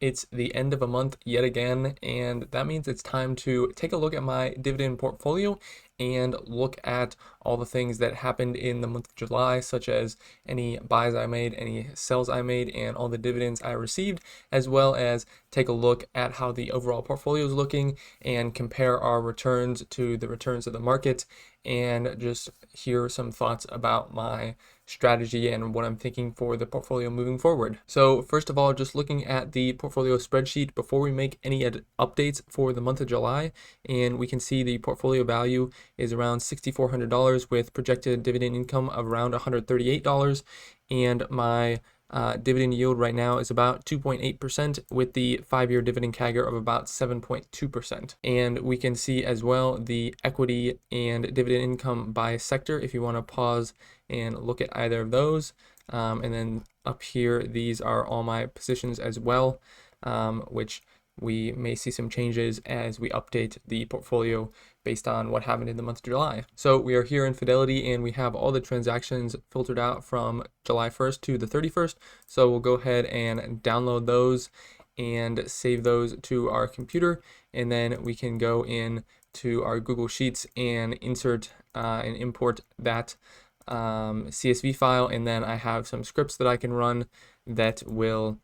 It's the end of a month yet again, and that means it's time to take a look at my dividend portfolio and look at all the things that happened in the month of July, such as any buys I made, any sells I made, and all the dividends I received, as well as take a look at how the overall portfolio is looking and compare our returns to the returns of the market, and just hear some thoughts about my strategy and what I'm thinking for the portfolio moving forward. So first of all, just looking at the portfolio spreadsheet before we make any updates for the month of July, and we can see the portfolio value is around $6,400 with projected dividend income of around $138, and my dividend yield right now is about 2.8% with the 5-year dividend CAGR of about 7.2%. And we can see as well the equity and dividend income by sector if you want to pause and look at either of those. And then up here, these are all my positions as well, which we may see some changes as we update the portfolio based on what happened in the month of July. So we are here in Fidelity and we have all the transactions filtered out from July 1st to the 31st. So we'll go ahead and download those and save those to our computer. And then we can go in to our Google Sheets and insert and import that CSV file. And then I have some scripts that I can run that will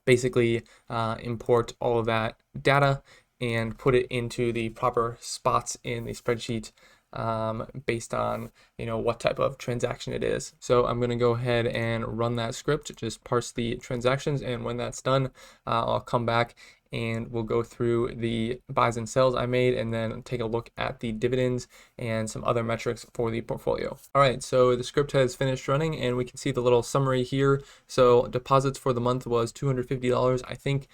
basically import all of that data and put it into the proper spots in the spreadsheet based on what type of transaction it is. So I'm going to go ahead and run that script, just parse the transactions, and when that's done, I'll come back and we'll go through the buys and sells I made and then take a look at the dividends and some other metrics for the portfolio. All right, so the script has finished running and we can see the little summary here. So deposits for the month was $250. I think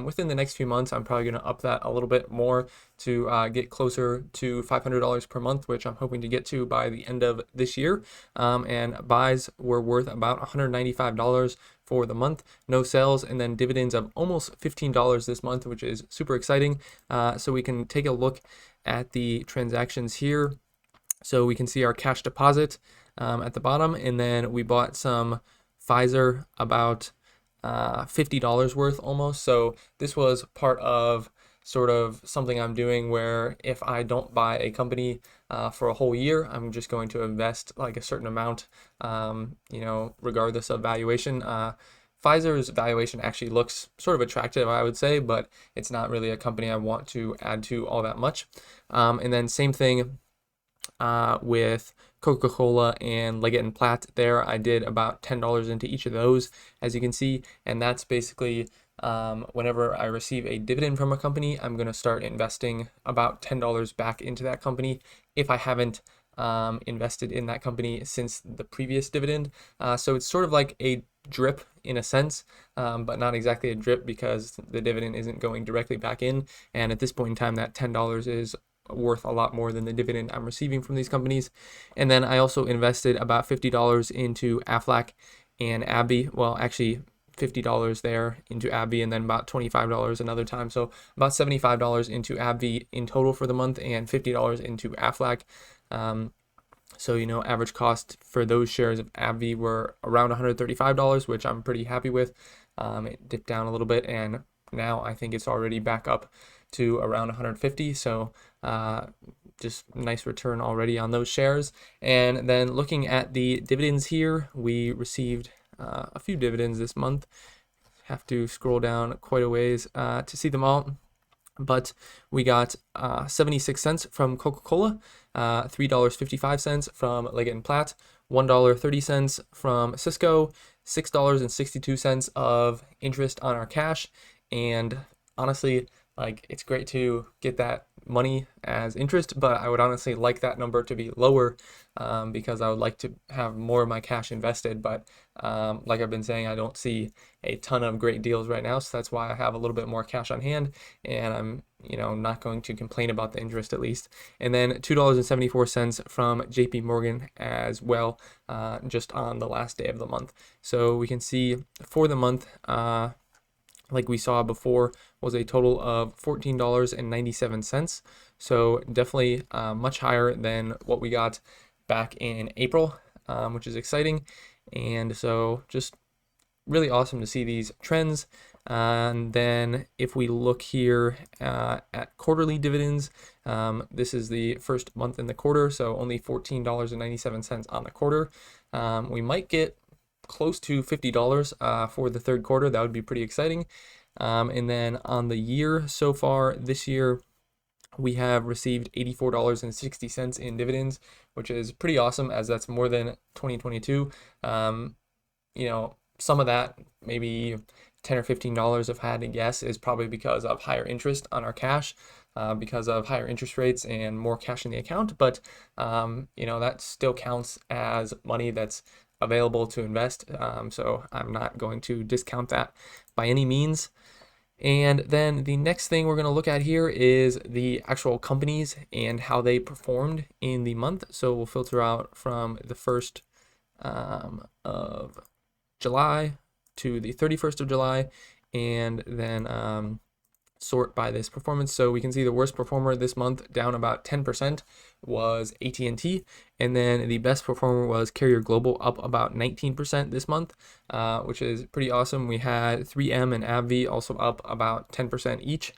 within the next few months, I'm probably going to up that a little bit more to get closer to $500 per month, which I'm hoping to get to by the end of this year. And buys were worth about $195 for the month, no sales, and then dividends of almost $15 this month, which is super exciting. So we can take a look at the transactions here. So we can see our cash deposit at the bottom, and then we bought some Pfizer, about $50 worth almost. So this was part of sort of something I'm doing where if I don't buy a company for a whole year, I'm just going to invest like a certain amount, regardless of valuation. Pfizer's valuation actually looks sort of attractive, I would say, but it's not really a company I want to add to all that much. And then same thing with Coca-Cola and Leggett & Platt there. I did about $10 into each of those, as you can see, and that's basically whenever I receive a dividend from a company, I'm going to start investing about $10 back into that company if I haven't invested in that company since the previous dividend. So it's sort of like a drip in a sense, but not exactly a drip because the dividend isn't going directly back in. And at this point in time, that $10 is worth a lot more than the dividend I'm receiving from these companies. And then I also invested about $50 into Aflac and AbbVie. Well, actually $50 there into AbbVie, and then about $25 another time. So about $75 into AbbVie in total for the month and $50 into Aflac. So, average cost for those shares of AbbVie were around $135, which I'm pretty happy with. It dipped down a little bit, and now I think it's already back up to around 150. So just nice return already on those shares. And then looking at the dividends here, we received a few dividends this month. Have to scroll down quite a ways to see them all. But we got 76 cents from Coca-Cola, $3.55 from Leggett & Platt, $1.30 from Cisco, $6.62 of interest on our cash. And honestly, it's great to get that money as interest, but I would honestly like that number to be lower because I would like to have more of my cash invested. But like I've been saying, I don't see a ton of great deals right now, so that's why I have a little bit more cash on hand, and I'm not going to complain about the interest at least. And then $2.74 from JP Morgan as well, just on the last day of the month. So we can see for the month, like we saw before, was a total of $14.97. So definitely much higher than what we got back in April, which is exciting. And so just really awesome to see these trends. And then if we look here at quarterly dividends, this is the first month in the quarter, so only $14.97 on the quarter. We might get close to $50 for the third quarter. That would be pretty exciting. And then on the year so far this year, we have received $84.60 in dividends, which is pretty awesome, as that's more than 2022. Some of that, maybe $10 or $15 if I had to guess, is probably because of higher interest on our cash, because of higher interest rates and more cash in the account. But that still counts as money that's available to invest. So I'm not going to discount that by any means. And then the next thing we're going to look at here is the actual companies and how they performed in the month. So we'll filter out from the 1st of July to the 31st of July, and then sort by this performance. So we can see the worst performer this month, down about 10%, was AT&T, and then the best performer was Carrier Global, up about 19% this month, which is pretty awesome. We had 3M and AbbVie also up about 10% each,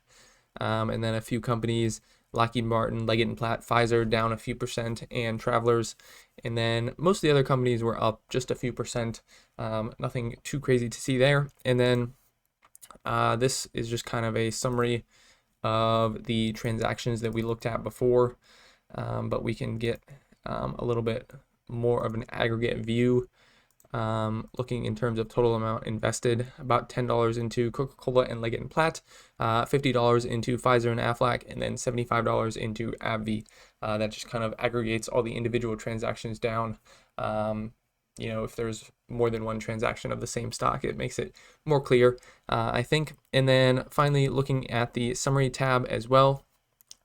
and then a few companies, Lockheed Martin, Leggett & Platt, Pfizer down a few percent, and Travelers. And then most of the other companies were up just a few percent. Nothing too crazy to see there. And then this is just kind of a summary of the transactions that we looked at before, but we can get a little bit more of an aggregate view. Looking in terms of total amount invested, about $10 into Coca-Cola and Leggett & Platt, $50 into Pfizer and Aflac, and then $75 into AbbVie. That just kind of aggregates all the individual transactions down. If there's more than one transaction of the same stock, it makes it more clear, I think. And then finally, looking at the summary tab as well,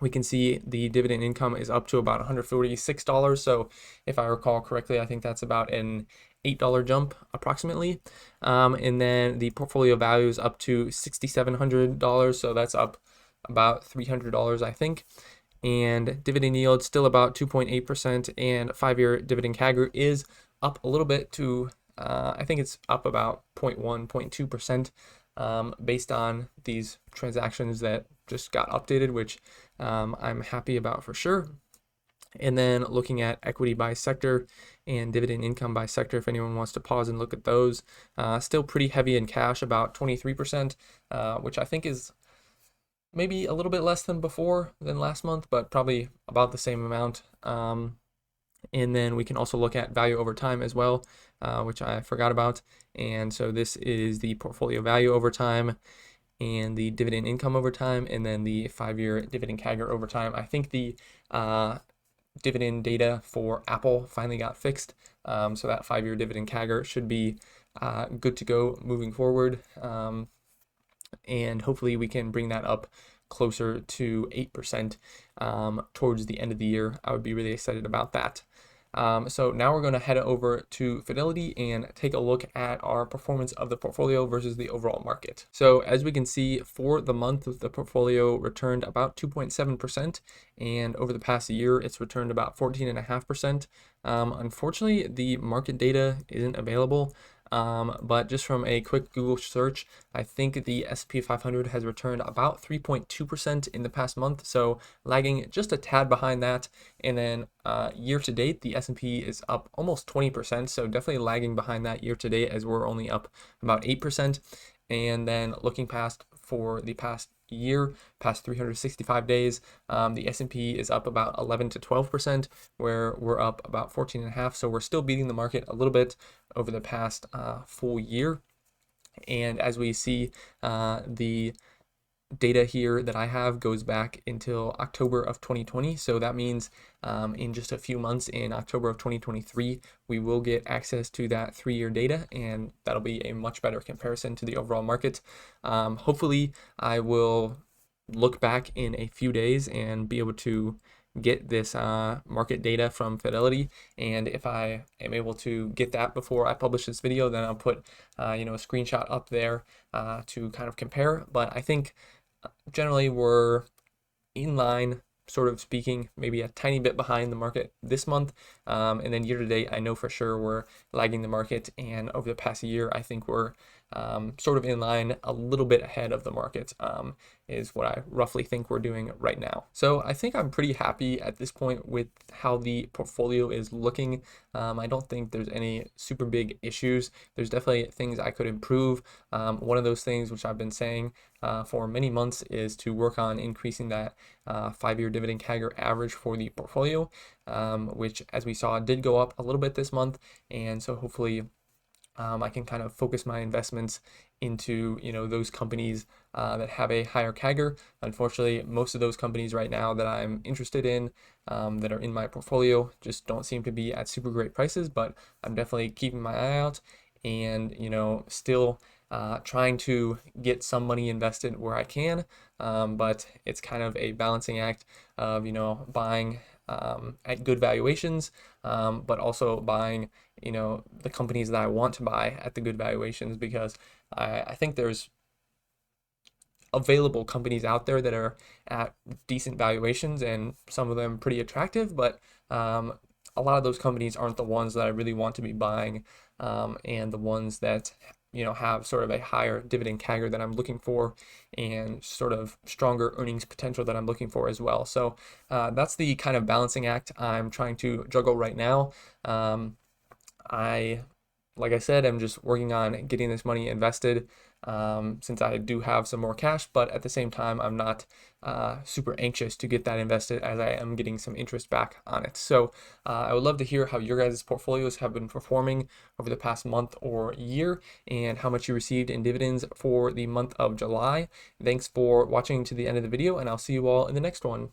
we can see the dividend income is up to about $146. So if I recall correctly, I think that's about an $8 jump approximately. And then the portfolio value is up to $6,700. So that's up about $300, I think. And dividend yield still about 2.8%, and 5-year dividend CAGR is up a little bit to, I think it's up about 0.1, 0.2%, based on these transactions that just got updated, which I'm happy about for sure. And then looking at equity by sector and dividend income by sector, if anyone wants to pause and look at those, still pretty heavy in cash, about 23%, which I think is maybe a little bit less than last month, but probably about the same amount. And then we can also look at value over time as well, which I forgot about. And so this is the portfolio value over time and the dividend income over time, and then the 5-year dividend CAGR over time. I think the dividend data for Apple finally got fixed. So that 5-year dividend CAGR should be good to go moving forward. And hopefully we can bring that up closer to 8% towards the end of the year. I would be really excited about that. So now we're going to head over to Fidelity and take a look at our performance of the portfolio versus the overall market. So as we can see, for the month, the portfolio returned about 2.7%, and over the past year, it's returned about 14.5%. Unfortunately, the market data isn't available. But just from a quick Google search, I think the S&P 500 has returned about 3.2% in the past month, so lagging just a tad behind that. And then year to date, the S&P is up almost 20%, so definitely lagging behind that year to date, as we're only up about 8%. And then looking past for the past year, past 365 days, the S&P is up about 11 to 12%, where we're up about 14.5%. So we're still beating the market a little bit over the past full year. And as we see, the data here that I have goes back until October of 2020. So that means in just a few months, in October of 2023, we will get access to that 3-year data, and that'll be a much better comparison to the overall market. Hopefully, I will look back in a few days and be able to get this market data from Fidelity, and if I am able to get that before I publish this video, then I'll put a screenshot up there to kind of compare. But I think generally we're in line, sort of speaking, maybe a tiny bit behind the market this month, and then year to date, I know for sure we're lagging the market, and over the past year, I think we're sort of in line, a little bit ahead of the market, is what I roughly think we're doing right now. So I think I'm pretty happy at this point with how the portfolio is looking. I don't think there's any super big issues. There's definitely things I could improve. One of those things, which I've been saying for many months, is to work on increasing that 5-year dividend CAGR average for the portfolio, which, as we saw, did go up a little bit this month. And so hopefully I can kind of focus my investments into, those companies that have a higher CAGR. Unfortunately, most of those companies right now that I'm interested in, that are in my portfolio, just don't seem to be at super great prices, but I'm definitely keeping my eye out and, still trying to get some money invested where I can. But it's kind of a balancing act of, buying at good valuations, but also buying, the companies that I want to buy at the good valuations, because I think there's available companies out there that are at decent valuations and some of them pretty attractive, but a lot of those companies aren't the ones that I really want to be buying, and the ones that have sort of a higher dividend CAGR that I'm looking for and sort of stronger earnings potential that I'm looking for as well. So that's the kind of balancing act I'm trying to juggle right now. I, like I said, I'm just working on getting this money invested, since I do have some more cash, but at the same time, I'm not super anxious to get that invested, as I am getting some interest back on it. So I would love to hear how your guys' portfolios have been performing over the past month or year, and how much you received in dividends for the month of July. Thanks for watching to the end of the video, and I'll see you all in the next one.